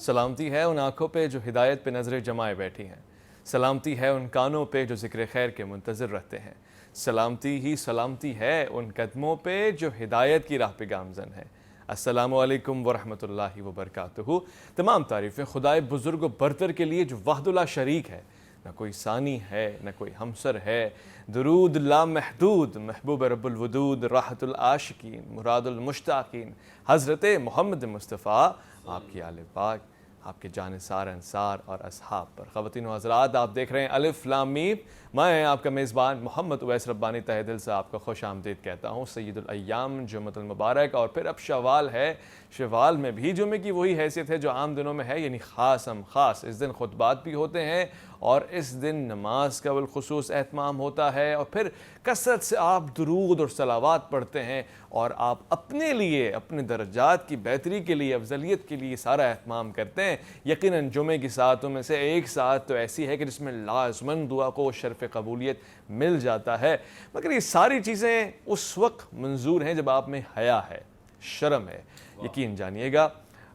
سلامتی ہے ان آنکھوں پہ جو ہدایت پہ نظریں جمائے بیٹھی ہیں، سلامتی ہے ان کانوں پہ جو ذکر خیر کے منتظر رہتے ہیں، سلامتی ہی سلامتی ہے ان قدموں پہ جو ہدایت کی راہ پہ گامزن ہے۔ السلام علیکم ورحمۃ اللہ وبرکاتہ۔ تمام تعریفیں خدائے بزرگ و برتر کے لیے جو وحدہ لا شریک ہے، نہ کوئی ثانی ہے نہ کوئی ہمسر ہے۔ درود لامحدود محبوب رب الودود راحت العاشقین مراد المشتاقین حضرت محمد مصطفیٰ، آپ کی آل پاک، آپ کے جانثار انصار اور اصحاب پر۔ خواتین و حضرات، آپ دیکھ رہے ہیں الف لام میم۔ میں آپ کا میزبان محمد اویس ربانی تہہ دل سے آپ کا خوش آمدید کہتا ہوں۔ سید الایام جمعۃ المبارک، اور پھر اب شوال ہے۔ شوال میں بھی جمعے کی وہی حیثیت ہے جو عام دنوں میں ہے، یعنی خاص ہم خاص۔ اس دن خطبات بھی ہوتے ہیں اور اس دن نماز کا بالخصوص اہتمام ہوتا ہے، اور پھر کثرت سے آپ درود اور صلوات پڑھتے ہیں، اور آپ اپنے لیے، اپنے درجات کی بہتری کے لیے، افضلیت کے لیے سارا اہتمام کرتے ہیں۔ یقیناً جمعے کی ساعتوں میں سے ایک ساعت تو ایسی ہے کہ جس میں لازماً دعا کو شرف قبولیت مل جاتا ہے، مگر یہ ساری چیزیں اس وقت منظور ہیں جب آپ میں حیا ہے، شرم ہے۔ یقین جانیے گا،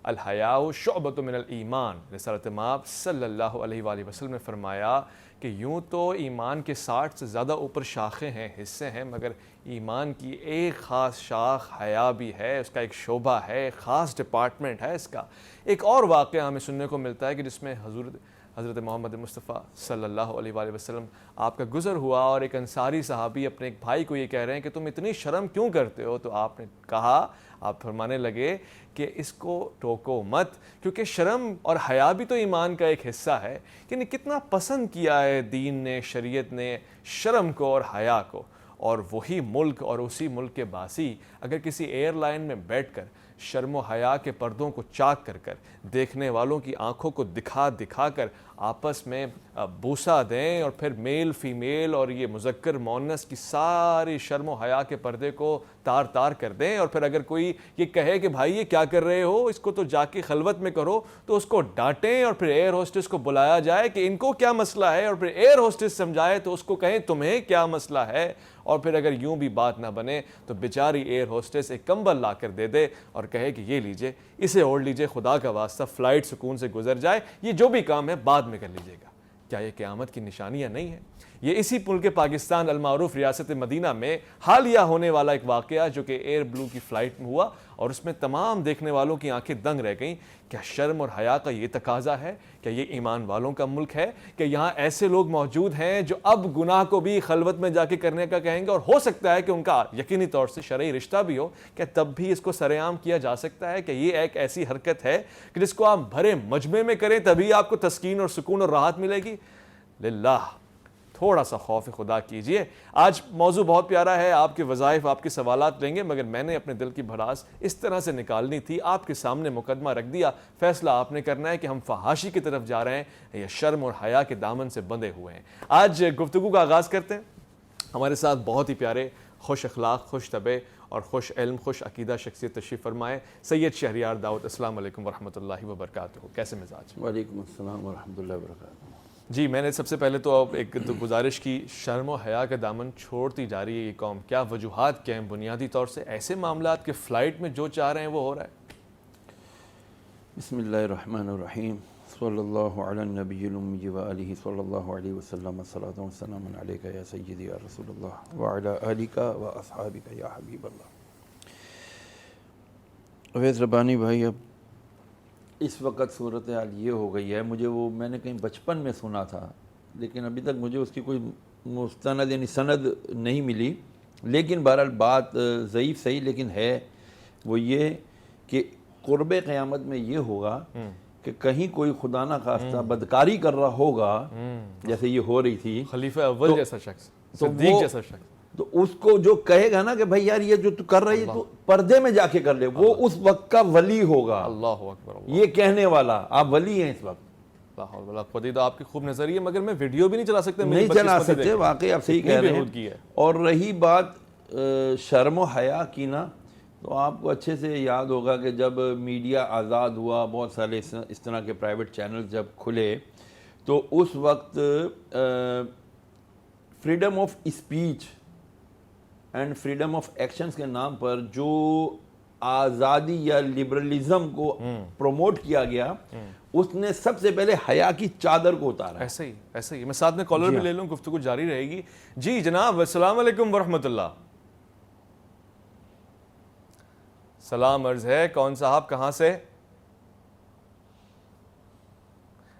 الحیاء شعبۃ من الایمان، رسالت مآب صلی اللہ علیہ وآلہ وسلم نے فرمایا کہ یوں تو ایمان کے 60 سے زیادہ اوپر شاخیں ہیں، حصے ہیں، مگر ایمان کی ایک خاص شاخ حیا بھی ہے، اس کا ایک شعبہ ہے، ایک خاص ڈپارٹمنٹ ہے اس کا۔ ایک اور واقعہ ہمیں سننے کو ملتا ہے کہ جس میں حضرت محمد مصطفیٰ صلی اللہ علیہ وآلہ وسلم آپ کا گزر ہوا، اور ایک انصاری صحابی اپنے ایک بھائی کو یہ کہہ رہے ہیں کہ تم اتنی شرم کیوں کرتے ہو؟ تو آپ نے کہا، آپ فرمانے لگے کہ اس کو ٹوکو مت، کیونکہ شرم اور حیا بھی تو ایمان کا ایک حصہ ہے۔ یعنی کتنا پسند کیا ہے دین نے، شریعت نے شرم کو اور حیا کو۔ اور وہی ملک اور اسی ملک کے باسی اگر کسی ایئر لائن میں بیٹھ کر شرم و حیا کے پردوں کو چاک کر کر دیکھنے والوں کی آنکھوں کو دکھا دکھا کر آپس میں بوسہ دیں، اور پھر میل فیمیل اور یہ مذکر مؤنث کی ساری شرم و حیا کے پردے کو تار تار کر دیں، اور پھر اگر کوئی یہ کہے کہ بھائی یہ کیا کر رہے ہو، اس کو تو جا کے خلوت میں کرو، تو اس کو ڈانٹیں، اور پھر ایئر ہوسٹس کو بلایا جائے کہ ان کو کیا مسئلہ ہے، اور پھر ایئر ہوسٹس سمجھائے تو اس کو کہیں تمہیں کیا مسئلہ ہے۔ اور پھر اگر یوں بھی بات نہ بنے تو بیچاری ایئر ہوسٹس ایک کمبل لا کر دے دے اور کہے کہ یہ لیجئے، اسے اوڑھ لیجئے، خدا کا واسطہ فلائٹ سکون سے گزر جائے، یہ جو بھی کام ہے بعد میں کر لیجئے گا۔ کیا یہ قیامت کی نشانیاں نہیں ہیں؟ یہ اسی ملک پاکستان المعروف ریاست مدینہ میں حالیہ ہونے والا ایک واقعہ جو کہ ایئر بلو کی فلائٹ میں ہوا، اور اس میں تمام دیکھنے والوں کی آنکھیں دنگ رہ گئیں۔ کیا شرم اور حیا کا یہ تقاضا ہے؟ کیا یہ ایمان والوں کا ملک ہے کہ یہاں ایسے لوگ موجود ہیں جو اب گناہ کو بھی خلوت میں جا کے کرنے کا کہیں گے، اور ہو سکتا ہے کہ ان کا یقینی طور سے شرعی رشتہ بھی ہو، کہ تب بھی اس کو سر عام کیا جا سکتا ہے کہ یہ ایک ایسی حرکت ہے کہ جس کو آپ بھرے مجمع میں کریں تبھی آپ کو تسکین اور سکون اور راحت ملے گی؟ للہ تھوڑا سا خوف خدا کیجئے۔ آج موضوع بہت پیارا ہے، آپ کے وظائف، آپ کے سوالات لیں گے، مگر میں نے اپنے دل کی بھڑاس اس طرح سے نکالنی تھی، آپ کے سامنے مقدمہ رکھ دیا، فیصلہ آپ نے کرنا ہے کہ ہم فحاشی کی طرف جا رہے ہیں یا شرم اور حیا کے دامن سے بندھے ہوئے ہیں۔ آج گفتگو کا آغاز کرتے ہیں۔ ہمارے ساتھ بہت ہی پیارے، خوش اخلاق، خوش طبع اور خوش علم، خوش عقیدہ شخصیت تشریف فرمائے، سید شہریار داؤد۔ السلام علیکم ورحمۃ اللہ وبرکاتہ، کیسے مزاج؟ وعلیکم السلام ورحمۃ اللہ وبرکاتہ۔ جی، میں نے سب سے پہلے تو اب ایک گزارش کی، شرم و حیا کا دامن چھوڑتی جا رہی ہے یہ قوم، کیا وجوہات کیا ہیں بنیادی طور سے ایسے معاملات کے فلائٹ میں جو چاہ رہے ہیں وہ ہو رہا ہے؟ بسم اللہ الرحمن الرحیم، صلی اللہ علی النبی الامی وآلہ صلی اللہ علیہ وسلم، صلاۃ و سلام علیک یا سیدی یا رسول اللہ وعلی آلک و اصحابک یا حبیب اللہ۔ اویس ربانی بھائی، اب اس وقت صورتحال یہ ہو گئی ہے، مجھے وہ میں نے کہیں بچپن میں سنا تھا، لیکن ابھی تک مجھے اس کی کوئی مستند یعنی سند نہیں ملی، لیکن بہرحال بات ضعیف صحیح لیکن ہے، وہ یہ کہ قرب قیامت میں یہ ہوگا کہ کہیں کوئی خدا نہ خواستہ بدکاری کر رہا ہوگا، جیسے یہ ہو رہی تھی، خلیفہ اول جیسا شخص، صدیق جیسا شخص، تو اس کو جو کہے گا نا کہ بھائی یار یہ جو تو کر رہی ہے تو پردے میں جا کے کر لے، وہ اس وقت کا ولی ہوگا۔ اللہ اکبر، یہ کہنے والا، آپ ولی ہیں اس وقت۔ خود تو آپ کی خوب نظری ہے، مگر میں ویڈیو بھی نہیں چلا سکتے، نہیں چلا سکتے، واقعی آپ صحیح کہہ رہے ہیں۔ اور رہی بات شرم و حیا کی نا، تو آپ کو اچھے سے یاد ہوگا کہ جب میڈیا آزاد ہوا، بہت سارے اس طرح کے پرائیویٹ چینل جب کھلے، تو اس وقت freedom of speech and freedom of actions کے نام پر جو آزادی یا لبرلزم کو پروموٹ کیا گیا، اس نے سب سے پہلے حیا کی چادر کو اتارا. ایسے ہی میں ساتھ میں کالر بھی لے لوں، گفتگو جاری رہے گی. جی جناب السلام علیکم ورحمۃ اللہ. سلام عرض ہے. کون صاحب کہاں سے؟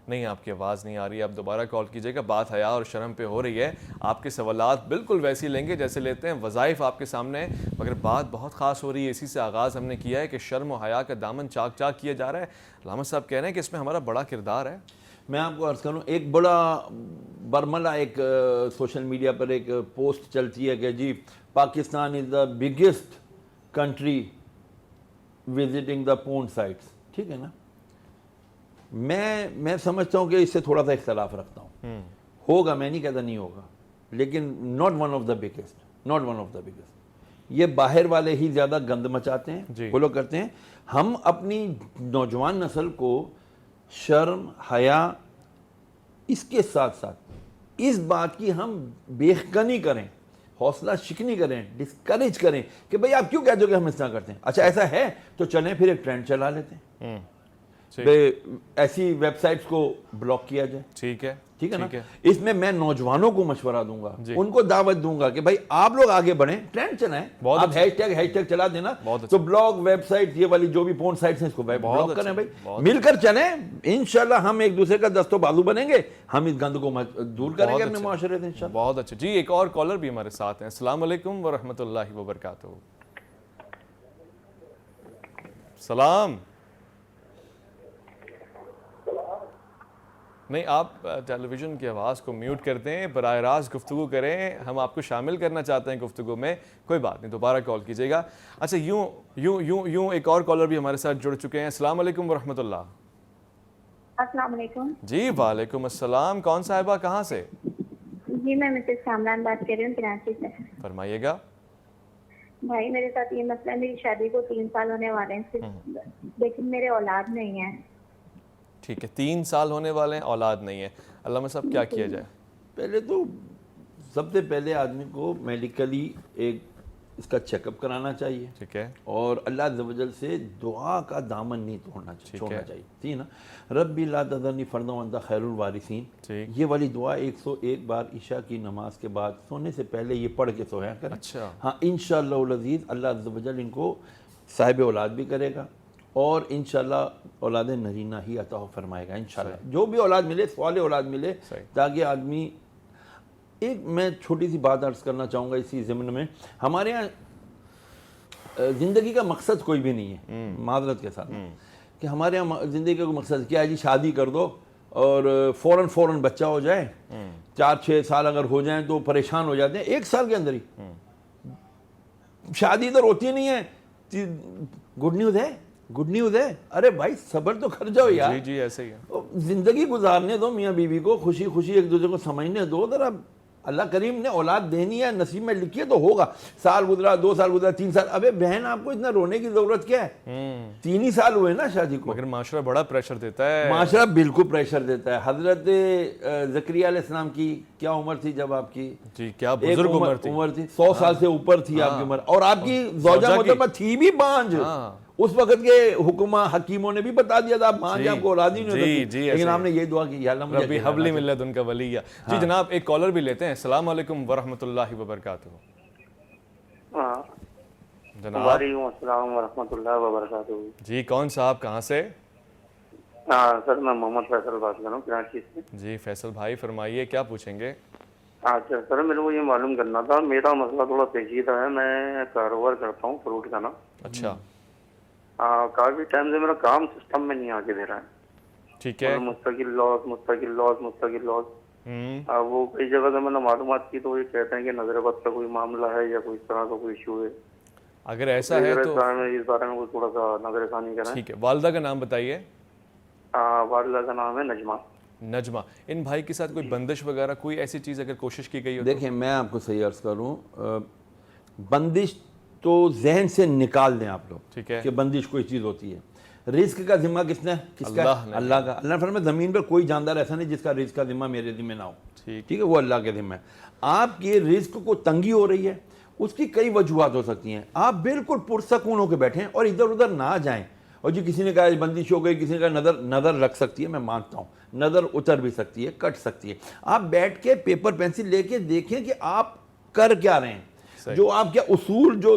نہیں آپ کی آواز نہیں آ رہی ہے، آپ دوبارہ کال کیجئے گا. بات حیا اور شرم پہ ہو رہی ہے. آپ کے سوالات بالکل ویسی لیں گے جیسے لیتے ہیں. وظائف آپ کے سامنے، مگر بات بہت خاص ہو رہی ہے. اسی سے آغاز ہم نے کیا ہے کہ شرم و حیا کا دامن چاک چاک کیا جا رہا ہے. علامہ صاحب کہہ رہے ہیں کہ اس میں ہمارا بڑا کردار ہے. میں آپ کو عرض کروں، ایک بڑا برملہ ایک سوشل میڈیا پر ایک پوسٹ چلتی ہے کہ جی Pakistan is the biggest country visiting the porn sites. ٹھیک ہے نا، میں سمجھتا ہوں کہ اس سے تھوڑا سا اختلاف رکھتا ہوں. ہوگا، میں نہیں کہتا نہیں ہوگا، لیکن not one of the biggest. یہ باہر والے ہی زیادہ گند مچاتے ہیں، وہ لوگ کرتے ہیں. ہم اپنی نوجوان نسل کو شرم، حیا، اس کے ساتھ ساتھ اس بات کی ہم بیخکنی کریں، حوصلہ شکنی کریں، ڈسکریج کریں کہ بھئی آپ کیوں کہتے ہو کہ ہم اس طرح کرتے ہیں. اچھا ایسا ہے تو چلیں پھر ایک ٹرینڈ چلا لیتے ہیں، ایسی ویب سائٹس کو بلاک کیا جائے. ٹھیک ہے نا. اس میں نوجوانوں کو مشورہ دوں گا، ان کو دعوت دوں گا کہ بھائی آپ لوگ آگے بڑھیں، ٹرینڈ چلائیں. آپ ہیش ٹیگ چلا دینا تو بلاگ ویب سائٹ یہ والی جو بھی پورن سائٹس ہیں اس کو بلاک کریں. بھائی مل کر چلیں، انشاءاللہ ہم ایک دوسرے کا دست و بازو بنیں گے، ہم اس گند کو دور کریں گے اپنے معاشرے سے انشاءاللہ. بہت اچھا. جی ایک اور کالر بھی ہمارے ساتھ ہیں. السلام علیکم ورحمۃ اللہ وبرکاتہ. سلام. نہیں آپ ٹیلی ویژن کی آواز کو میوٹ کر دیں، براہ راست گفتگو کریں. ہم آپ کو شامل کرنا چاہتے ہیں گفتگو میں. کوئی بات نہیں، دوبارہ کال کیجیے گا. اچھا یوں ایک اور کالر بھی ہمارے ساتھ جڑ چکے ہیں. السلام علیکم ورحمۃ اللہ. السلام علیکم. جی وعلیکم السلام. کون صاحبہ کہاں سے؟ جی میں مسز کامران بات کر رہی ہوں کراچی سے. فرمائیے گا. بھائی میرے ساتھ یہ مسئلہ ہے، میری شادی کو 3 سال ہونے والے ہیں لیکن میرے اولاد نہیں ہے. ٹھیک ہے، 3 سال ہونے والے ہیں، اولاد نہیں ہے. علامہ صاحب کیا کیا جائے؟ پہلے تو سب سے پہلے آدمی کو میڈیکلی ایک اس کا چیک اپ کرانا چاہیے. ٹھیک ہے. اور اللہ عز و جل سے دعا کا دامن نہیں چھوڑنا چاہیے. ٹھیک نا. ربی لا تذرنی فردا وانت خیر الوارثین، یہ والی دعا 101 بار عشاء کی نماز کے بعد سونے سے پہلے یہ پڑھ کے سویا کریں. اچھا. ہاں انشاءاللہ العزیز اللہ عز و جل ان کو صاحب اولاد بھی کرے گا اور انشاءاللہ اولاد نرینہ ہی عطا فرمائے گا انشاءاللہ. جو بھی اولاد ملے، سوال اولاد ملے، تاکہ آدمی. ایک میں چھوٹی سی بات عرض کرنا چاہوں گا اسی ضمن میں. ہمارے یہاں زندگی کا مقصد کوئی بھی نہیں ہے، معذرت کے ساتھ، کہ ہمارے یہاں زندگی کا مقصد کیا ہے جی شادی کر دو اور فوراً بچہ ہو جائے. 4-6 سال اگر ہو جائیں تو پریشان ہو جاتے ہیں، 1 سال کے اندر ہی شادی تو ہوتی نہیں ہے. گڈ نیوز ہے. ارے بھائی صبر تو کر جاؤ یار. جی ایسے ہی ہے. زندگی گزارنے دو میاں بیوی کو، خوشی ایک دوسرے کو سمجھنے دو. ذرا اللہ کریم نے اولاد دینی ہے، نصیب میں لکھی ہے تو ہوگا. سال گزرا، 2 سال گزرا، 3 سال. ابے بہن آپ کو اتنا رونے کی ضرورت کیا ہے؟ 3 ہی سال ہوئے نا شادی کو. مگر معاشرہ بڑا پریشر دیتا ہے. معاشرہ بالکل پریشر دیتا ہے. حضرت زکریا علیہ السلام کی کیا عمر تھی جب آپ کی؟ جی کیا بزرگ عمر تھی. 100 سال سے اوپر تھی آپ کی عمر. اور آپ کی زوجہ محترمہ تھی بھی بانجھ. اس وقت کے حکیموں نے بھی بتا دیا تھا آپ مانجھ آپ کو اولاد ہی نہیں ہوتی، لیکن ہم نے یہ دعا کی یا اللہ ربی حب لی من لدنک ولیہ. جی جناب ایک کالر بھی لیتے ہیں. السلام علیکم ورحمۃ اللہ وبرکاتہ. جناب وعلیکم السلام ورحمۃ اللہ وبرکاتہ. جی کون صاحب کہاں سے؟ سر میں محمد فیصل بات کر رہا ہوں کراچی سے. جی فیصل بھائی فرمائیے کیا پوچھیں گے؟ اچھا سر میرے کو یہ معلوم کرنا تھا، میرا مسئلہ تھوڑا پیچیدہ ہے. میں کاروبار کرتا ہوں فروٹ کا نا. اچھا. کافی ٹائم سے میرا کام سسٹم میں نہیں آ کے دے رہا ہے. ٹھیک ہے. مستقل لاس. وہ کئی جگہ سے میں نے معلومات کی تو یہ کہتے ہیں کہ نظر بد کا کوئی معاملہ ہے یا کوئی اس طرح کا کوئی ایشو ہے. اگر ایسا ہے تو اس بارے میں تھوڑا سا نظر ثانی کریں. ٹھیک ہے. والدہ کا نام بتائیے. والدہ کا نام ہے نجمہ. ان بھائی کے ساتھ کوئی بندش وغیرہ کوئی ایسی چیز اگر کوشش کی گئی ہو؟ دیکھیں میں آپ کو صحیح عرض کروں، بندش تو ذہن سے نکال دیں آپ لوگ. ٹھیک ہے کہ بندش کوئی چیز ہوتی ہے. رزق کا ذمہ کس نے؟ اللہ کا. اللہ نے فرمایا زمین پر کوئی جاندار ایسا نہیں جس کا رزق کا ذمہ میرے ذمہ نہ ہو. ٹھیک ہے، وہ اللہ کے ذمہ ہے. آپ کے رزق کو تنگی ہو رہی ہے، اس کی کئی وجوہات ہو سکتی ہیں. آپ بالکل پرسکون ہو کے بیٹھیں اور ادھر ادھر نہ جائیں. اور جی کسی نے کہا بندش ہو گئی, کسی نے کہا نظر رکھ سکتی ہے, میں مانتا ہوں نظر اتر بھی سکتی ہے, کٹ سکتی ہے. آپ بیٹھ کے پیپر پینسل لے کے دیکھیں کہ آپ کر کیا رہے ہیں, جو آپ کے اصول جو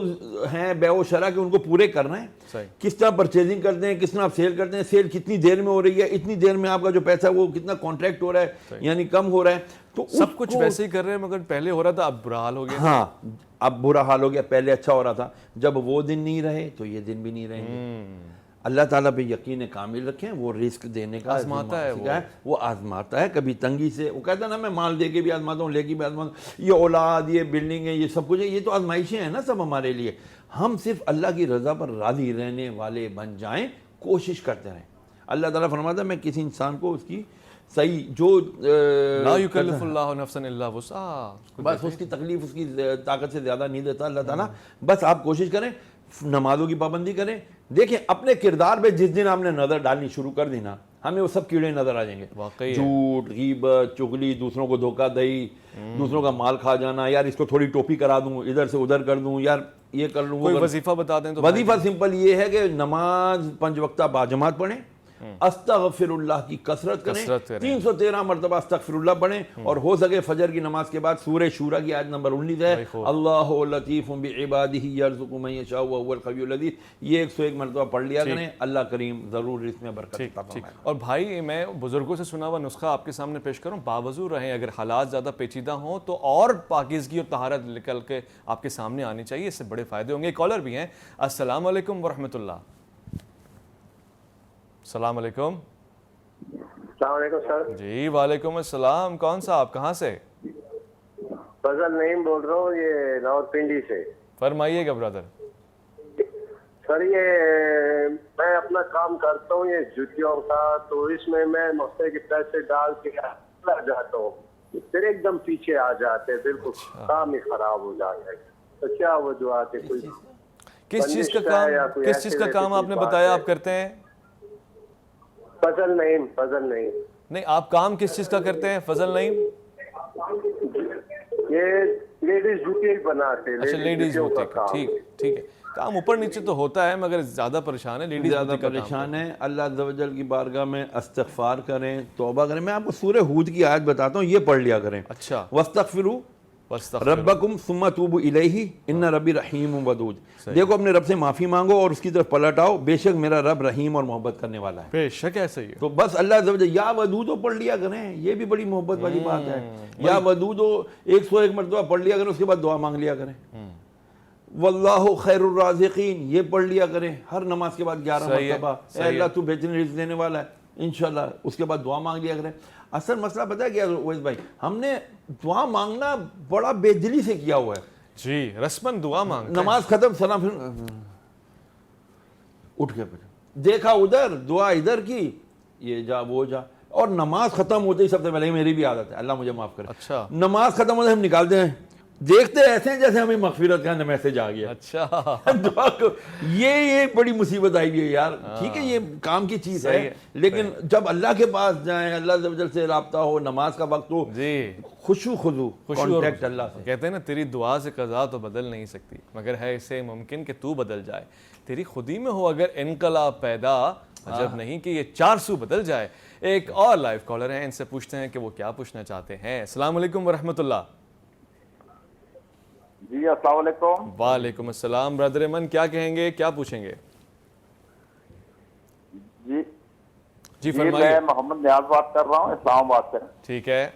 ہیں بیع و شرع کے ان کو پورے کر رہے ہیں, کس طرح پرچیزنگ کرتے ہیں, کس طرح آپ سیل کرتے ہیں, سیل کتنی دیر میں ہو رہی ہے, اتنی دیر میں آپ کا جو پیسہ ہے وہ کتنا کانٹریکٹ ہو رہا ہے یعنی کم ہو رہا ہے. تو سب کچھ ویسے ہی کر رہے ہیں, مگر پہلے ہو رہا تھا اب برا حال ہو گیا. ہاں اب برا حال ہو گیا, پہلے اچھا ہو رہا تھا. جب وہ دن نہیں رہے تو یہ دن بھی نہیں رہیں گے. اللہ تعالیٰ پہ یقین کامل رکھیں, وہ رزق دینے کا آزماتا ہے, وہ آزماتا ہے. کبھی تنگی سے, وہ کہتا ہے نا میں مال دے کے بھی آزماتا ہوں, لے کے بھی آزماتا ہوں, یہ اولاد, یہ بلڈنگ ہے, یہ سب کچھ ہے, یہ تو آزمائشیں ہیں نا سب ہمارے لیے. ہم صرف اللہ کی رضا پر راضی رہنے والے بن جائیں, کوشش کرتے رہیں. اللہ تعالیٰ فرماتا ہے میں کسی انسان کو اس کی صحیح جو لا یکلف اللہ نفسا الا وسعہا, بس اس کی تکلیف اس کی طاقت سے زیادہ نہیں دیتا اللہ تعالیٰ. بس آپ کوشش کریں, نمازوں کی پابندی کریں. دیکھیں اپنے کردار پہ جس دن آپ نے نظر ڈالنی شروع کر دی نا, ہمیں وہ سب کیڑے نظر آ جائیں گے. جھوٹ, غیبت, چغلی, دوسروں کو دھوکہ دہی, دوسروں کا مال کھا جانا, یار اس کو تھوڑی ٹوپی کرا دوں, ادھر سے ادھر کر دوں, یار یہ کر لوں. کوئی وظیفہ بتا دیں تو. وظیفہ سمپل یہ ہے کہ نماز 5 وقتہ باجماعت پڑھیں, استغفر اللہ کی کثرت کریں, 313 مرتبہ استغفر اللہ پڑھیں, اور ہو سکے فجر کی نماز کے بعد سورہ شورا کی آیت نمبر 19 ہے, اللہ لطیف بعبادہ یرزق من یشاء وهو القوی العزیز, یہ 101 مرتبہ پڑھ لیا کریں. اللہ کریم ضرور اس میں برکت عطا فرمائے. اور بھائی میں بزرگوں سے سنا ہوا نسخہ آپ کے سامنے پیش کروں, باوضو رہیں. اگر حالات زیادہ پیچیدہ ہوں تو اور پاکیزگی اور طہارت نکل کے آپ کے سامنے آنی چاہیے, اس سے بڑے فائدے ہوں گے. کالر بھی ہیں. السلام علیکم ورحمۃ اللہ. السلام علیکم. السلام علیکم سر. جی وعلیکم السلام. کون سا آپ, کہاں سے؟ فضل نعیم بول رہا ہوں, یہ راول پنڈی سے. فرمائیے گا برادر. سر یہ میں اپنا کام کرتا ہوں یہ جوتیوں کا, تو اس میں مفتے کے پیسے ڈال کے جاتا ہوں, پھر ایک دم پیچھے آ جاتے, بالکل کام ہی خراب ہو جاتا ہے. تو کیا وجوہات ہے؟ کوئی کس چیز کا کام آپ نے بتایا آپ کرتے ہیں؟ فضل نعیم. نہیں, آپ کام کس چیز کا کرتے ہیں فضل نعیم؟ یہ لیڈیز جوتے بناتے ہیں. اچھا لیڈیز جوتے کا, ٹھیک ہے. کام اوپر نیچے تو ہوتا ہے, مگر زیادہ پریشان ہے لیڈیز, زیادہ پریشان ہے. اللہ عز و جل کی بارگاہ میں استغفار کریں, توبہ کریں. میں آپ کو سورہ ہود کی آیت بتاتا ہوں, یہ پڑھ لیا کریں. اچھا. واستغفروا ربکم ثم توبوا الیہ ان ربی رحیم ودود. دیکھو اپنے رب سے معافی مانگو اور اس کی طرف پلٹ آؤ, بے شک میرا رب رحیم اور محبت کرنے والا ہے. بے شک ایسا ہی ہے. تو بس اللہ عز و جل یا ودود پڑھ لیا کریں, یہ بھی بڑی محبت والی بات ہے. یا ودود 101 مرتبہ پڑھ لیا کریں, اس کے بعد دعا مانگ لیا کریں. واللہ خیر الرازقین, یہ پڑھ لیا کریں ہر نماز کے بعد 11 مرتبہ, اے اللہ تو بہترین رزق دینے والا ہے انشاءاللہ. اس کے بعد دعا مانگ لیا کریں. اصل مسئلہ پتہ ہے کیا اویس بھائی, ہم نے دعا مانگنا بڑا بے دلی سے کیا ہوا ہے. جی رسمن دعا مانگ, نماز ختم سلام پھر اٹھ کے دیکھا ادھر, دعا ادھر کی, یہ جا وہ جا, اور نماز ختم ہوتے ہی سب سے پہلے میری بھی عادت ہے, اللہ مجھے معاف کرے. اچھا. نماز ختم ہوتے ہم نکالتے ہیں, دیکھتے ایسے ہیں جیسے ہمیں مغفرت کا میسج آ گیا. اچھا دعا کو یہ بڑی مصیبت آئی ہوئی ہے یار. ٹھیک ہے یہ کام کی چیز ہے, لیکن جب اللہ کے پاس جائیں, اللہ عز و جل سے رابطہ ہو, نماز کا وقت ہو, جی خشوع خضوع کانٹیکٹ اللہ سے. کہتے ہیں نا تیری دعا سے قضا تو بدل نہیں سکتی, مگر ہے اسے ممکن کہ تو بدل جائے. تیری خودی میں ہو اگر انقلاب پیدا, عجب نہیں کہ یہ 400 بدل جائے. ایک اور لائیو کالر ہیں, ان سے پوچھتے ہیں کہ وہ کیا پوچھنا چاہتے ہیں. السلام علیکم ورحمۃ اللہ. جی السلام علیکم. وعلیکم السلام. برادر من کیا کہیں گے, کیا پوچھیں گے؟ جی فرمائیے. میں محمد نیاز بات کر رہا ہوں اسلام آباد سے. ٹھیک ہے.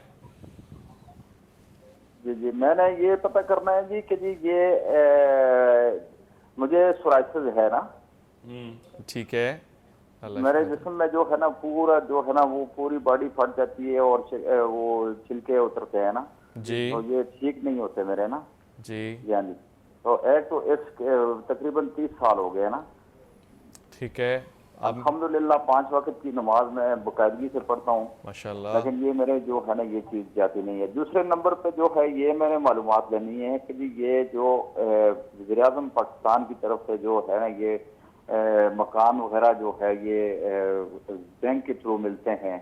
جی میں نے یہ پتہ کرنا ہے جی کہ جی یہ مجھے سورائسس ہے نا. ٹھیک ہے. میرے جسم میں جو ہے نا پورا جو ہے نا وہ پوری باڈی پھٹ جاتی ہے اور وہ چھلکے اترتے ہیں نا. جی. تو یہ ٹھیک نہیں ہوتے میرے نا. جی. یعنی تو ایک تو اس تقریباً 30 سال ہو گئے نا. ٹھیک ہے. الحمدللہ 5 وقت کی نماز میں باقاعدگی سے پڑھتا ہوں ماشاءاللہ, لیکن یہ میرے جو ہے نا یہ چیز جاتی نہیں ہے. دوسرے نمبر پہ جو ہے یہ میں نے معلومات لینی ہے کہ جی یہ جو وزیر اعظم پاکستان کی طرف سے جو ہے نا یہ مکان وغیرہ جو ہے یہ بینک کے تھرو ملتے ہیں,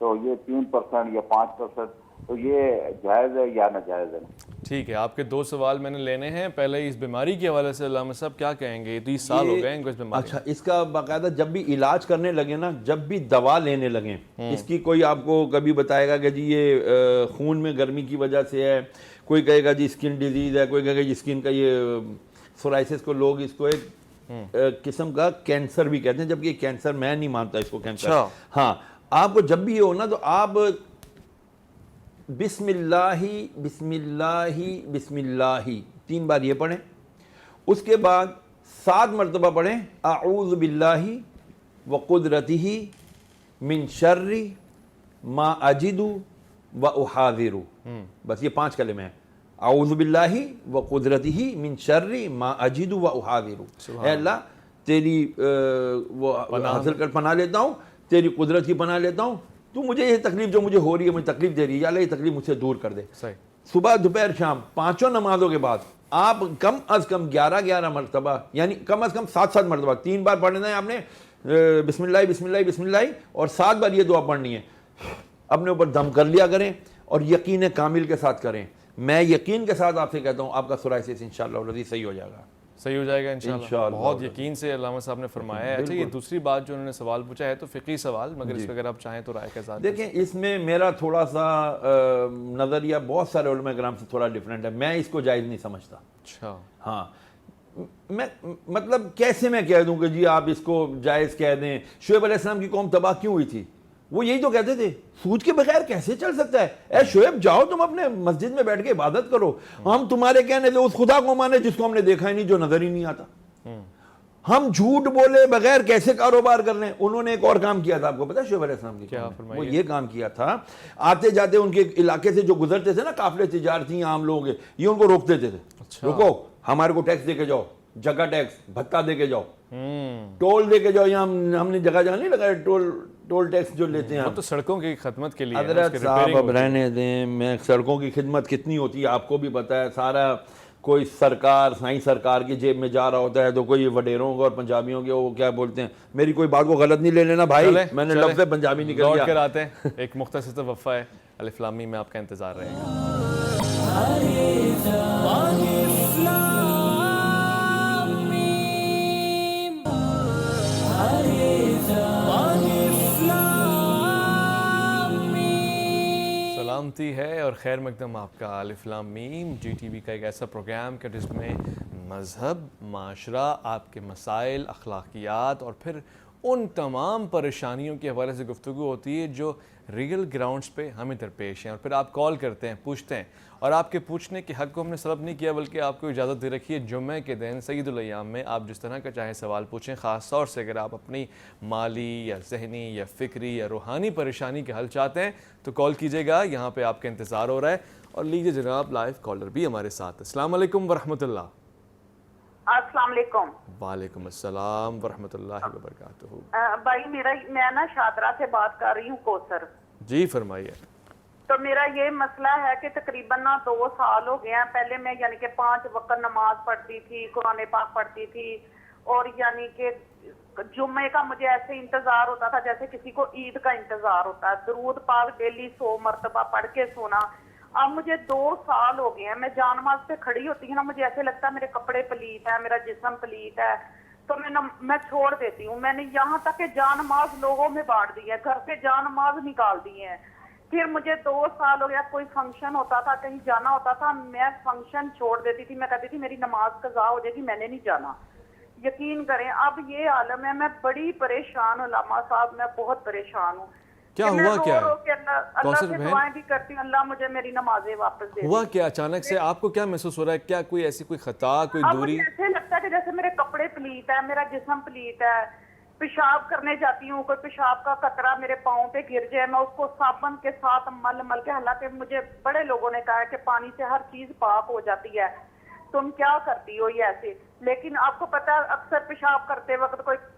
تو یہ 3% یا 5% تو یہ جائز ہے یا ناجائز ہے؟ ٹھیک ہے، آپ کے 2 سوال میں نے لینے ہیں. پہلے اس بیماری کے حوالے سے علامہ صاحب کیا کہیں گے؟ یہ 30 سال ہو گئے ان کو اس بیماری. اچھا، اس کا باقاعدہ جب بھی علاج کرنے لگے نا، جب بھی دوا لینے لگیں، اس کی کوئی آپ کو کبھی بتائے گا کہ جی یہ خون میں گرمی کی وجہ سے ہے، کوئی کہے گا جی اسکن ڈیزیز ہے، کوئی کہے گا جی اسکن کا یہ سورائسس کو لوگ اس کو ایک قسم کا کینسر بھی کہتے ہیں، جبکہ یہ کینسر میں نہیں مانتا اس کو کینسر. ہاں، آپ کو جب بھی یہ ہو نا تو آپ بسم اللہ بسم اللہ بسم اللہ 3 بار یہ پڑھیں. اس کے بعد 7 مرتبہ پڑھیں اعوذ باللہ وقدرتہ من شر ما اجد واحاذر. بس یہ 5 کلمے ہیں. اعوذ باللہ وقدرتہ من شر ما اجد واحاذر. اے اللہ تیری وہ حاصل کر پناہ لیتا ہوں، تیری قدرت کی پناہ لیتا ہوں، تو مجھے یہ تکلیف جو مجھے ہو رہی ہے، مجھے تکلیف دے رہی ہے، یا اللہ یہ تکلیف مجھ سے دور کر دے. صبح دوپہر شام 5 نمازوں کے بعد آپ کم از کم 11 مرتبہ، یعنی کم از کم 7 مرتبہ 3 بار پڑھنا ہے آپ نے بسم اللہ بسم اللہ بسم اللہ، اور 7 بار یہ دعا پڑھنی ہے. اپنے اوپر دم کر لیا کریں اور یقین کامل کے ساتھ کریں. میں یقین کے ساتھ آپ سے کہتا ہوں آپ کا سورائسس انشاءاللہ العزیز صحیح ہو جائے گا. صحیح ہو جائے گا انشاءاللہ. بہت یقین سے علامہ صاحب نے فرمایا ہے. اچھا، یہ دوسری بات جو انہوں نے سوال پوچھا ہے تو فقہی سوال، مگر اس پہ اگر آپ چاہیں تو رائے کے ساتھ دیکھیں. اس میں میرا تھوڑا سا نظریہ بہت سارے علماء کرام سے تھوڑا ڈیفرنٹ ہے. میں اس کو جائز نہیں سمجھتا. اچھا، ہاں، میں مطلب کیسے میں کہہ دوں کہ جی آپ اس کو جائز کہہ دیں؟ شعیب علیہ السلام کی قوم تباہ کیوں ہوئی تھی؟ وہ یہی تو کہتے تھے سود کے بغیر کیسے چل سکتا ہے؟ اے شعیب جاؤ تم اپنے مسجد میں بیٹھ کے عبادت کرو. ہم تمہارے کہنے سے اس خدا کو مانے جس کو ہم نے دیکھا ہی نہیں، جو نظر ہی نہیں آتا. ہم جھوٹ بولے بغیر کیسے کاروبار کر لیں؟ انہوں نے ایک اور کام کیا تھا، آپ کو پتا ہے شعیب علیہ السلام کی کیا؟ وہ یہ کام کیا تھا، آتے جاتے ان کے علاقے سے جو گزرتے تھے نا قافلے تجارتی عام لوگ، یہ ان کو روکتے تھے. رکو، ہمارے کو ٹیکس دے کے جاؤ، جگہ ٹیکس بھتہ دے کے جاؤ، ٹول دے کے جاؤ. یہاں ہم نے جگہ جگہ نہیں لگایا ٹول ٹیکس جو لیتے ہیں. وہ تو سڑکوں کی خدمت کے لیے. حضرت صاحب اب رہنے دیں، میں سڑکوں کی خدمت کتنی ہوتی ہے آپ کو بھی پتا ہے. سارا کوئی سرکار سائیں سرکار کی جیب میں جا رہا ہوتا ہے تو کوئی وڈیروں کو اور پنجابیوں کے وہ کیا بولتے ہیں، میری کوئی بات کو غلط نہیں لے لینا بھائی، میں نے لفظ پنجابی نکل گیا. لوٹ کر آتے ہیں، ایک مختصر وقفہ ہے. الف لام میم میں آپ کا انتظار رہے گا. سلامتی ہے اور خیر مقدم آپ کا الف لام میم جی ٹی وی کا ایک ایسا پروگرام کہ جس میں مذہب، معاشرہ، آپ کے مسائل، اخلاقیات اور پھر ان تمام پریشانیوں کے حوالے سے گفتگو ہوتی ہے جو ریئل گراؤنڈز پہ ہمیں درپیش ہیں. اور پھر آپ کال کرتے ہیں، پوچھتے ہیں، اور آپ کے پوچھنے کے حق کو ہم نے سلب نہیں کیا بلکہ آپ کو اجازت دے رکھی ہے جمعہ کے دن سید الایام میں آپ جس طرح کا چاہیں سوال پوچھیں. خاص طور سے اگر آپ اپنی مالی یا ذہنی یا فکری یا روحانی پریشانی کے حل چاہتے ہیں تو کال کیجیے گا. یہاں پہ آپ کا انتظار ہو رہا ہے. اور لیجیے جناب لائیو کالر بھی ہمارے ساتھ. السلام علیکم ورحمۃ اللہ. السلام علیکم. وعلیکم السلام ورحمۃ اللہ وبرکاتہ. بھائی میں نا شادرہ سے بات کر رہی ہوں، کوثر. جی فرمائیے. تو میرا یہ مسئلہ ہے کہ تقریباً 2 سال ہو گئے ہیں. پہلے میں یعنی کہ 5 وقت نماز پڑھتی تھی، قرآن پاک پڑھتی تھی، اور یعنی کہ جمعے کا مجھے ایسے انتظار ہوتا تھا جیسے کسی کو عید کا انتظار ہوتا ہے. درود پاک ڈیلی 100 مرتبہ پڑھ کے سونا. اب مجھے 2 سال ہو گئے ہیں، میں جان نماز پہ کھڑی ہوتی ہوں نا، مجھے ایسے لگتا ہے میرے کپڑے پلیت ہے، میرا جسم پلیت ہے، تو میں چھوڑ دیتی ہوں. میں نے یہاں تک کہ جان نماز لوگوں میں بانٹ دی ہے، گھر سے جان نماز نکال دی ہے. پھر مجھے 2 سال ہو گیا، کوئی فنکشن ہوتا تھا، کہیں جانا ہوتا تھا، میں فنکشن چھوڑ دیتی تھی. میں کہتی تھی میری نماز قضا ہو جائے گی، میں نے نہیں جانا. یقین کریں اب یہ عالم ہے. میں بڑی پریشان ہوں علامہ صاحب، میں بہت پریشان ہوں. کیا ہوا؟ کیا اللہ سے دعائیں بھی کرتی ہوں اللہ مجھے میری نمازیں واپس دے. ہوا کیا اچانک سے؟ آپ کو کیا محسوس ہو رہا ہے؟ کیا کوئی ایسی کوئی خطا، کوئی دوری؟ ایسے لگتا ہے کہ جیسے میرے کپڑے پلیت ہے، میرا جسم پلیت ہے. پیشاب کرنے جاتی ہوں، کوئی پیشاب کا قطرہ میرے پاؤں پہ گر جائے، میں اس کو صابن کے ساتھ مل کے، حالانکہ مجھے بڑے لوگوں نے کہا ہے کہ پانی سے ہر چیز پاک ہو جاتی ہے، تم کیا کرتی ہو یہ ایسے. لیکن آپ کو پتا ہے اکثر پیشاب کرتے وقت کوئی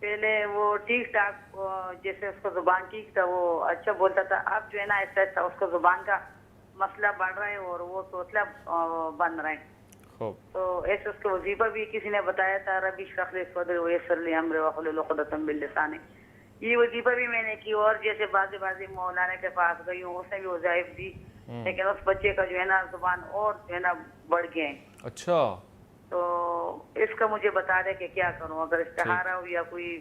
پہلے وہ ٹھیک ٹھاک جیسے اس کو زبان ٹھیک تھا, وہ اچھا بولتا تھا. اب جو ہے نا ایسا ایسا اس کو زبان کا مسئلہ بڑھ رہا ہے اور وہ توتلا بن رہا ہے. تو ایسے اس کو وظیفہ بھی کسی نے بتایا تھا, رب اشرح لی صدری ویسر لی امری واحلل عقدۃ من لسانی. یہ وظیفہ بھی میں نے کی, اور جیسے بازی مولانا کے پاس گئی ہوں, اس نے بھی وظائف دی, لیکن اس بچے کا جو ہے نا زبان اور جو ہے نا بڑھ گئے ہیں. اچھا, تو اس کا مجھے بتا دے کہ کیا کروں, اگر استخارہ ہو یا کوئی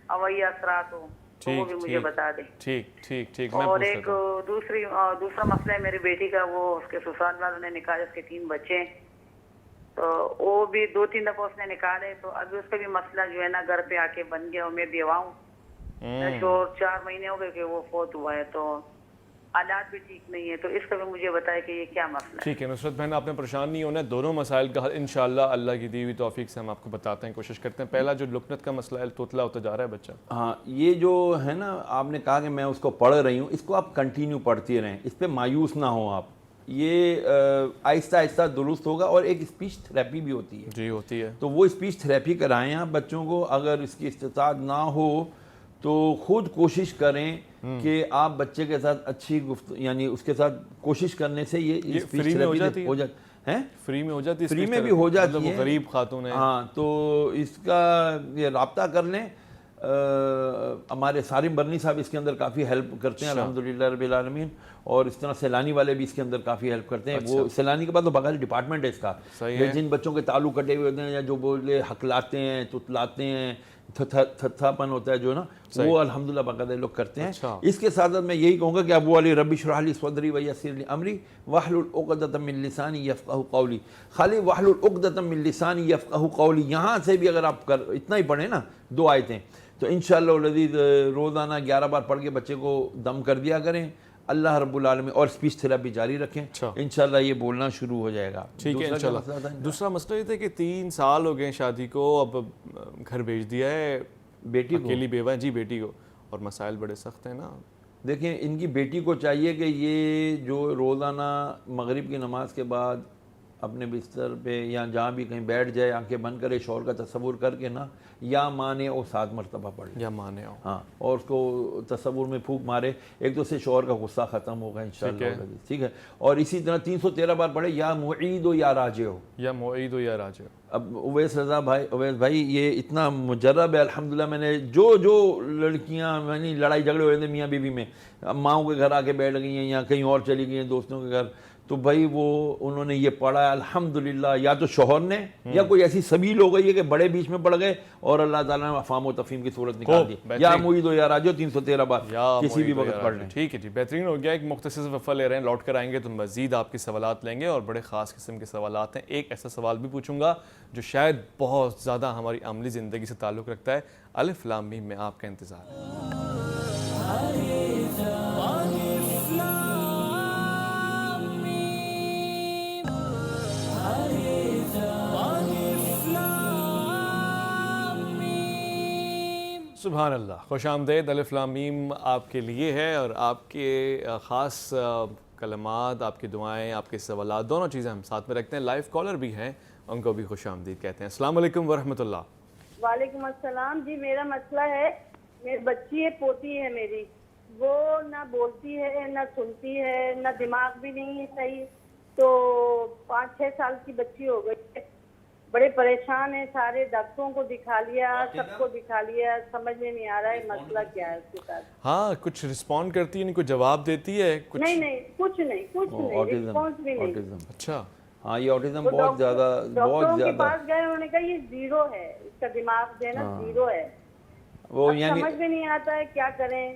اوئی اثرات ہو تو وہ بھی مجھے بتا دے. ٹھیک ٹھیک ٹھیک. اور ایک دوسرا مسئلہ ہے میری بیٹی کا, وہ اس کے سسرال والوں نے نکالے, اس کے 3 بچے ہیں, تو وہ بھی 2-3 دفعہ اس نے نکالے. تو ابھی اس کا بھی مسئلہ جو ہے نا گھر پہ آ کے بن گیا, اور میں بیوہ ہوں, شوہر 4 مہینے ہو گئے کہ وہ فوت ہوا ہے, تو حالات بھی ٹھیک نہیں ہے. تو اس کا بھی مجھے بتائے کہ یہ کیا مسئلہ ہے. ٹھیک ہے نصرت بہن, آپ نے پریشان نہیں ہونا ہے, دونوں مسائل کا حل انشاءاللہ اللہ کی دی ہوئی توفیق سے ہم آپ کو بتاتے ہیں, کوشش کرتے ہیں. پہلا جو لکنت کا مسئلہ ہے, توتلا ہوتا جا رہا ہے بچہ. ہاں, یہ جو ہے نا آپ نے کہا کہ میں اس کو پڑھ رہی ہوں, اس کو آپ کنٹینیو پڑھتی رہیں, اس پہ مایوس نہ ہوں آپ. یہ آہستہ آہستہ درست ہوگا. اور ایک اسپیچ تھراپی بھی ہوتی ہے. جی ہوتی ہے. تو وہ اسپیچ تھراپی کرائیں آپ بچوں کو. اگر اس کی استطاعت نہ ہو تو خود کوشش کریں کہ آپ بچے کے ساتھ اچھی یعنی اس کے ساتھ کوشش کرنے سے یہ اسپیچ تھراپی ہو جاتی ہے. فری میں ہو جاتی ہے, فری میں بھی ہو جاتی ہے, غریب خاتون ہے. ہاں, تو اس کا یہ رابطہ کر لیں. ہمارے سارم برنی صاحب اس کے اندر کافی ہیلپ کرتے ہیں الحمدللہ رب العالمین, اور اس طرح سیلانی والے بھی اس کے اندر کافی ہیلپ کرتے ہیں. وہ سیلانی کے بعد تو بغیر ڈپارٹمنٹ ہے اس کا, جن بچوں کے تعلق کٹے ہوئے ہوتے ہیں یا جو بولے حقلاتے ہیں, تتلاتے ہیں, تھتھاپن ہوتا ہے جو نا, وہ الحمدللہ باقاعدہ لوگ کرتے ہیں. اس کے ساتھ میں یہی کہوں گا کہ ابو علی رب اشرح لی صدری ویسر لی امری واحلل عقدۃ من لسانی یفقہوا قولی. خالی واحلل عقدۃ من لسانی یفقہوا قولی یہاں سے بھی اگر آپ اتنا ہی پڑھیں نا 2 آیتیں, تو انشاءاللہ العزیز روزانہ 11 بار پڑھ کے بچے کو دم کر دیا کریں. اللہ رب العالمین, اور اسپیچ تھراپی جاری رکھیں, انشاءاللہ یہ بولنا شروع ہو جائے گا. ٹھیک ہے انشاءاللہ. دوسرا مسئلہ یہ تھا کہ 3 سال ہو گئے شادی کو, اب گھر بھیج دیا ہے بیٹی کو, اکیلی بیوہ. جی بیٹی کو, اور مسائل بڑے سخت ہیں نا. دیکھیں ان کی بیٹی کو چاہیے کہ یہ جو روزانہ مغرب کی نماز کے بعد اپنے بستر پہ یا جہاں بھی کہیں بیٹھ جائے, آنکھیں بند کرے, شوہر کا تصور کر کے نا یا مانے او 7 مرتبہ پڑھ لے, یا مانے او, ہاں, اور اس کو تصور میں پھونک مارے, ایک تو اس سے شوہر کا غصہ ختم ہوگا انشاءاللہ. ٹھیک ہے, اور اسی طرح 313 بار پڑھے یا معید ہو یا راجع ہو, یا معید ہو یا راجع. اب اویس رضا بھائی, اویس بھائی یہ اتنا مجرب ہے الحمدللہ. میں نے جو لڑکیاں یعنی لڑائی جھگڑے ہوئے تھے میاں بیوی میں, ماؤں کے گھر آ کے بیٹھ گئی ہیں یا کہیں اور چلی گئی ہیں دوستوں کے گھر, تو بھائی وہ انہوں نے یہ پڑھا ہے الحمدللہ, یا تو شوہر نے یا کوئی ایسی سبیل ہو گئی ہے کہ بڑے بیچ میں پڑ گئے اور اللہ تعالیٰ نے افہام و تفہیم کی صورت نکال دی. یا معید ہو یا راجع 313 بار کسی بھی وقت پڑھ لیں. ٹھیک ہے جی, بہترین ہو گیا. ایک مختصر وقفہ لے رہے ہیں, لوٹ کر آئیں گے تو مزید آپ کے سوالات لیں گے, اور بڑے خاص قسم کے سوالات ہیں. ایک ایسا سوال بھی پوچھوں گا جو شاید بہت زیادہ ہماری عملی زندگی سے تعلق رکھتا ہے. الف لام میم میں آپ کا انتظار ہے. سبحان اللہ, خوش آمدید. الف لام میم آپ کے لیے ہے, اور آپ کے خاص کلمات, آپ کی دعائیں, آپ کے سوالات, دونوں چیزیں ہم ساتھ میں رکھتے ہیں. لائیو کالر بھی ہیں, ان کو بھی خوش آمدید کہتے ہیں. السلام علیکم ورحمۃ اللہ. وعلیکم السلام. جی میرا مسئلہ ہے, میری بچی ہے, پوتی ہے میری, وہ نہ بولتی ہے نہ سنتی ہے, نہ دماغ بھی نہیں ہے صحیح. تو 5-6 سال کی بچی ہو گئی, بڑے پریشان ہیں, سارے ڈاکٹروں کو دکھا لیا, سب کو دکھا لیا, سمجھ میں نہیں آ رہا ہے مسئلہ کیا ہے اس کے ساتھ. ہاں, کچھ رسپونڈ کرتی ہے, نہیں کوئی جواب دیتی ہے؟ نہیں, کچھ نہیں, رسپانس بھی نہیں. اچھا, ہاں, یہ آٹزم بہت زیادہ ڈاکٹروں کے پاس گئے, انہوں نے کہا یہ 0 ہے, اس کا دماغ جو ہے نا 0 ہے. وہ یعنی سمجھ میں نہیں آتا ہے کیا کریں.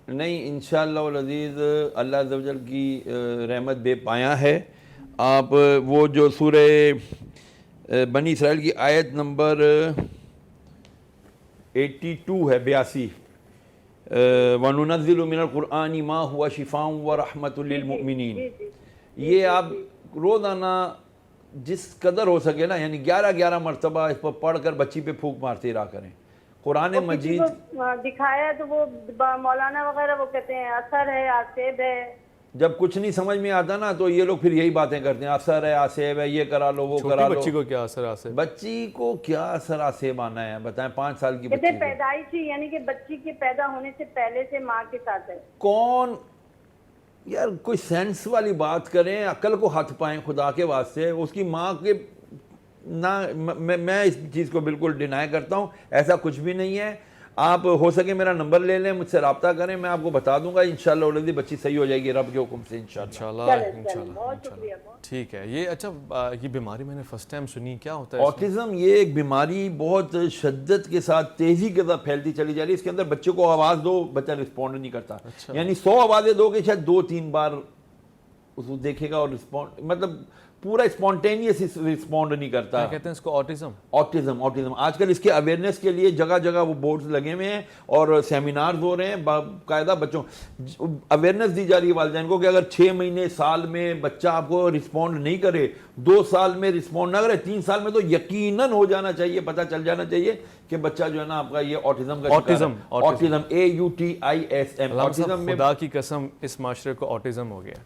نہیں, انشاءاللہ العزیز اللہ عز و جل کی رحمت بے پایا ہے. آپ وہ جو سورہ بنی اسرائیل کی آیت نمبر 82 ہے, 82, وَنُنَزِّلُ مِنَ الْقُرْآنِ مَا هُوَ شِفَاءٌ وَرَحْمَةٌ لِّلْمُؤْمِنِينَ, یہ آپ روزانہ جس قدر ہو سکے نا, یعنی 11 مرتبہ اس پر پڑھ کر بچی پہ پھونک مارتے رہا کریں. قرآن مجید دکھایا تو وہ مولانا وغیرہ وہ کہتے ہیں اثر ہے, آصب ہے, جب کچھ نہیں سمجھ میں آتا نا تو یہ لوگ پھر یہی باتیں کرتے ہیں، اثر ہے آصیب ہے، یہ کرا لو وہ کرا لو۔ بچی کو کیا اثر آصیب؟ بچی کو کیا اثر آصیب آنا ہے بتائیں؟ 5 سال کی بچی کہتے پیدائشی، یعنی کہ بچی کے پیدا ہونے سے پہلے سے ماں کے ساتھ ہے۔ کون یار کوئی سینس والی بات کریں، عقل کو ہاتھ پائیں خدا کے واسطے۔ اس کی ماں کے نہ میں اس چیز کو بالکل ڈینائی کرتا ہوں، ایسا کچھ بھی نہیں ہے۔ آپ ہو سکے میرا نمبر لے لیں، مجھ سے رابطہ کریں، میں آپ کو بتا دوں گا انشاءاللہ اولادی بچی صحیح ہو جائے گی رب کے حکم سے انشاءاللہ۔ ٹھیک ہے۔ یہ اچھا یہ بیماری میں نے فرسٹ ٹائم سنی، کیا ہوتا ہے؟ آٹزم یہ ایک بیماری بہت شدت کے ساتھ تیزی کے ساتھ پھیلتی چلی جا رہی ہے۔ اس کے اندر بچے کو آواز دو، بچہ رسپونڈ نہیں کرتا، یعنی 100 آوازیں دو گے شاید 2-3 بار اس کو دیکھے گا اور رسپونڈ مطلب پورا اسپونٹینیس رسپونڈ نہیں کرتا۔ کیا کہتے ہیں اس کو؟ آٹزم۔ آج کل اس کے اویئرنیس کے لیے جگہ جگہ وہ بورڈز لگے ہوئے ہیں اور سیمینارز ہو رہے ہیں، باقاعدہ بچوں اویئرنیس دی جا رہی ہے والدین کو کہ اگر 6 مہینے سال میں بچہ آپ کو رسپونڈ نہیں کرے، 2 سال میں رسپونڈ نہ کرے، 3 سال میں تو یقیناً ہو جانا چاہیے، پتہ چل جانا چاہیے کہ بچہ جو ہے نا آپ کا یہ آٹزم کا آٹزم AUTISM۔ خدا کی قسم اس معاشرے کو آٹزم ہو گیا۔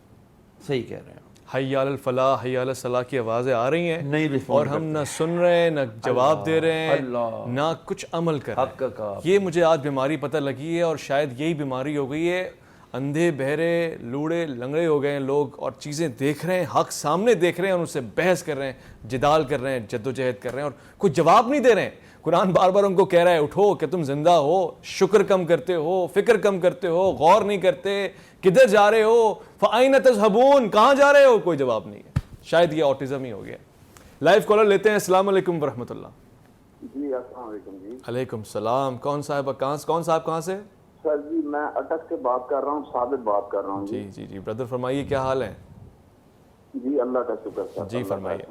صحیح کہہ رہے ہیں۔ حی علی الفلاح، حی علی الصلاح کی آوازیں آ رہی ہیں نہیں اور ہم نہ سن رہے ہیں، نہ جواب دے رہے ہیں، نہ کچھ عمل کر رہے ہیں۔ یہ مجھے آج بیماری پتہ لگی ہے اور شاید یہی بیماری ہو گئی ہے۔ اندھے بہرے لوڑے لنگڑے ہو گئے ہیں لوگ اور چیزیں دیکھ رہے ہیں، حق سامنے دیکھ رہے ہیں اور ان سے بحث کر رہے ہیں، جدال کر رہے ہیں، جدوجہد کر رہے ہیں اور کوئی جواب نہیں دے رہے ہیں۔ قرآن بار بار ان کو کہہ رہا ہے اٹھو کہ تم زندہ ہو، شکر کم کرتے ہو، فکر کم کرتے ہو، غور نہیں کرتے، کدھر جا رہے ہو، فَأَيْنَ تَذْهَبُونَ، کہاں جا رہے ہو؟ کوئی جواب نہیں ہے۔ شاید یہ آٹزم ہی ہو گیا۔ لائیو کالر لیتے ہیں۔ السلام علیکم ورحمۃ اللہ۔ جی السلام علیکم۔ جی علیکم السلام۔ کون صاحب کہاں سے؟ سر جی میں اٹک سے بات کر رہا ہوں، ثابت بات کر رہا ہوں۔ جی بردر فرمائیے، کیا حال ہے؟ جی اللہ کا شکر سر۔ جی فرمائیے۔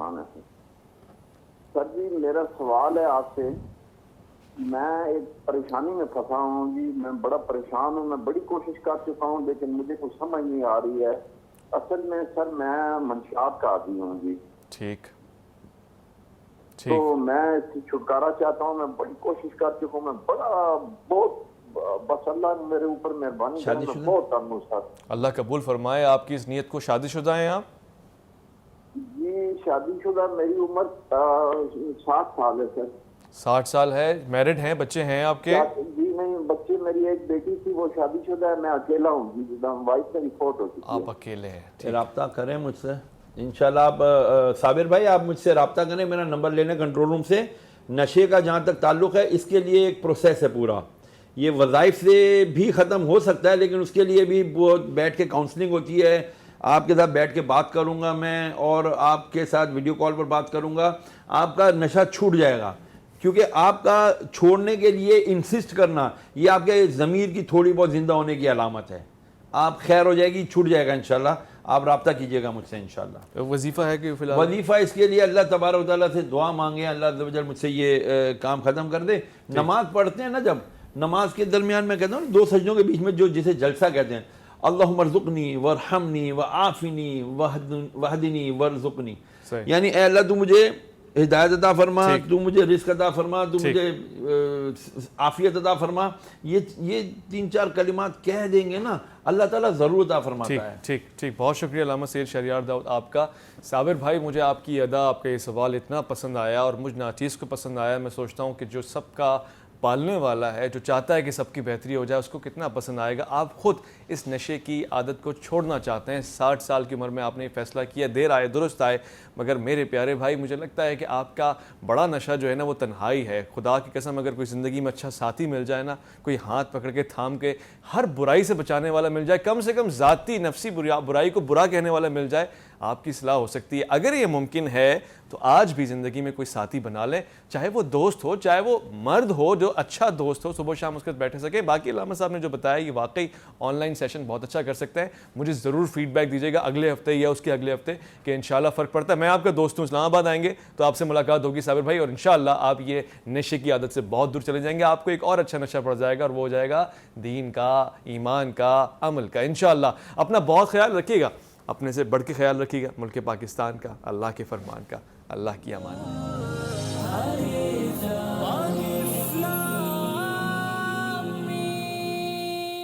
سر جی میرا سوال ہے آپ سے، میں ایک پریشانی میں پھنسا ہوں جی، میں بڑا پریشان ہوں، میں بڑی کوشش کر چکا ہوں لیکن مجھے کچھ سمجھ نہیں آ رہی ہے۔ اصل میں سر میں منشیات کا عادی ہوں جی۔ ٹھیک۔ تو میں اس سے چھٹکارا چاہتا ہوں، میں بڑی کوشش کر چکا ہوں، میں بہت بس اللہ میرے اوپر مہربانی کرے، میں بہت تنگ ہوں سر۔ اللہ قبول فرمائے آپ کی اس نیت کو۔ شادی شدہ ہیں آپ؟ جی شادی شدہ، میری عمر 60 سال ہے سر۔ 60 سال ہے، میرڈ ہیں، بچے ہیں آپ کے؟ جی نہیں، بچے میری ایک بیٹی تھی وہ شادی شدہ ہے، میں اکیلا ہوں جی، وائف میری فوت ہو چکی ہے۔ آپ اکیلے ہیں؟ رابطہ کریں مجھ سے انشاءاللہ۔ آپ صابر بھائی آپ مجھ سے رابطہ کریں، میرا نمبر لے لیں کنٹرول روم سے۔ نشے کا جہاں تک تعلق ہے اس کے لیے ایک پروسیس ہے پورا، یہ وظائف سے بھی ختم ہو سکتا ہے لیکن اس کے لیے بھی وہ بیٹھ کے کاؤنسلنگ ہوتی ہے، آپ کے ساتھ بیٹھ کے بات کروں گا میں اور آپ کے ساتھ ویڈیو کال پر بات کروں گا، آپ کا نشہ چھوٹ جائے گا۔ کیونکہ آپ کا چھوڑنے کے لیے انسسٹ کرنا یہ آپ کے ضمیر کی تھوڑی بہت زندہ ہونے کی علامت ہے۔ آپ خیر ہو جائے گی، چھوٹ جائے گا انشاءاللہ۔ آپ رابطہ کیجئے گا مجھ سے انشاءاللہ۔ وظیفہ ہے کہ فی الحال وظیفہ اس کے لیے اللہ تبارک و تعالیٰ سے دعا مانگیں، اللہ عز و جل مجھ سے یہ کام ختم کر دے۔ نماز پڑھتے ہیں نا، جب نماز کے درمیان میں کہتا ہوں 2 سجدوں کے بیچ میں جو جسے جلسہ کہتے ہیں، اللہم ارزقنی ورحمنی وعافنی وہدنی ورزقنی، یعنی اے اللہ تو مجھے ہدایت عطا فرما، تو مجھے رزق عطا فرما، تو مجھے عافیت عطا فرما۔ یہ 3-4 کلمات کہہ دیں گے نا اللہ تعالیٰ ضرور عطا فرماتا ہے۔ ٹھیک۔ بہت شکریہ علامہ سید شہریار داؤد آپ کا۔ صابر بھائی مجھے آپ کی ادا، آپ کا یہ سوال اتنا پسند آیا اور مجھ ناچیز کو پسند آیا، میں سوچتا ہوں کہ جو سب کا پالنے والا ہے، جو چاہتا ہے کہ سب کی بہتری ہو جائے، اس کو کتنا پسند آئے گا۔ آپ خود اس نشے کی عادت کو چھوڑنا چاہتے ہیں، 60 سال کی عمر میں آپ نے یہ فیصلہ کیا، دیر آئے درست آئے، مگر میرے پیارے بھائی مجھے لگتا ہے کہ آپ کا بڑا نشہ جو ہے نا وہ تنہائی ہے۔ خدا کی قسم اگر کوئی زندگی میں اچھا ساتھی مل جائے نا، کوئی ہاتھ پکڑ کے تھام کے ہر برائی سے بچانے والا مل جائے، کم سے کم ذاتی نفسی برائی کو برا کہنے والا مل جائے، آپ کی اصلاح ہو سکتی ہے۔ اگر یہ ممکن ہے تو آج بھی زندگی میں کوئی ساتھی بنا لیں، چاہے وہ دوست ہو، چاہے وہ مرد ہو جو اچھا دوست ہو، صبح شام اس کے بیٹھے سکے۔ باقی علامہ صاحب نے جو بتایا یہ واقعی آن لائن سیشن بہت اچھا کر سکتے ہیں۔ مجھے ضرور فیڈ بیک دیجیے گا اگلے ہفتے یا اس کے اگلے ہفتے کہ انشاءاللہ فرق پڑتا ہے۔ میں آپ کا دوست ہوں، اسلام آباد آئیں گے تو آپ سے ملاقات ہوگی صابر بھائی، اور انشاءاللہ آپ یہ نشے کی عادت سے بہت دور چلے جائیں گے۔ آپ کو ایک اور اچھا نشہ پڑ جائے گا اور وہ ہو جائے گا دین کا، ایمان کا، عمل کا۔ انشاءاللہ اپنا بہت خیال رکھیے گا، اپنے سے بڑھ کے خیال رکھیے گا، ملک پاکستان کا، اللہ کے فرمان کا، اللہ کی امان۔